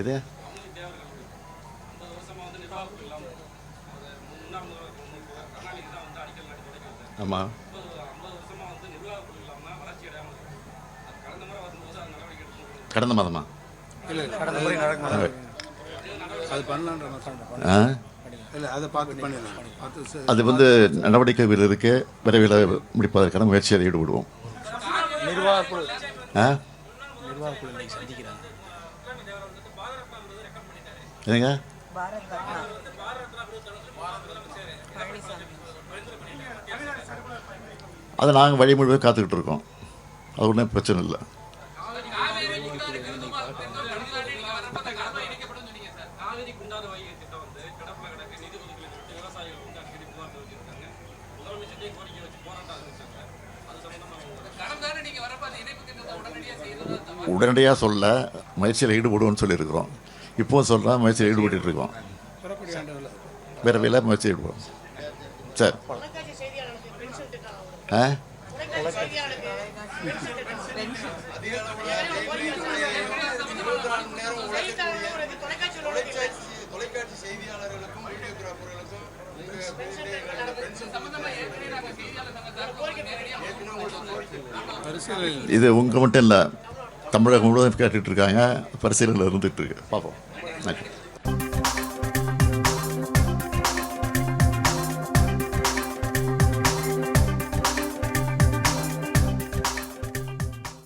இது ஆமாம். கடந்த மாதமா? அது வந்து நடவடிக்கைகள் இருக்கு. விரைவில் முடிப்பதற்கான முயற்சியை ஈடுபடுவோம். என்னங்க அதை நாங்கள் வழிமுறை காத்துக்கிட்டு இருக்கோம். அது ஒன்றும் பிரச்சனை இல்லை. உடனடியாக சொல்ல முயற்சியில் ஈடுபடுவோம்னு சொல்லியிருக்கிறோம். இப்போது சொல்கிறோம், முயற்சியில் ஈடுபட்டு இருக்கோம். விரைவில் முயற்சி ஈடுபடும். சார் இது உங்கள் மட்டும் இல்லை, தமிழகம் முழுவதும் கேட்டுட்டு இருக்காங்க. பரிசீலனையில் இருந்துகிட்டு இருக்கு. பார்ப்போம்.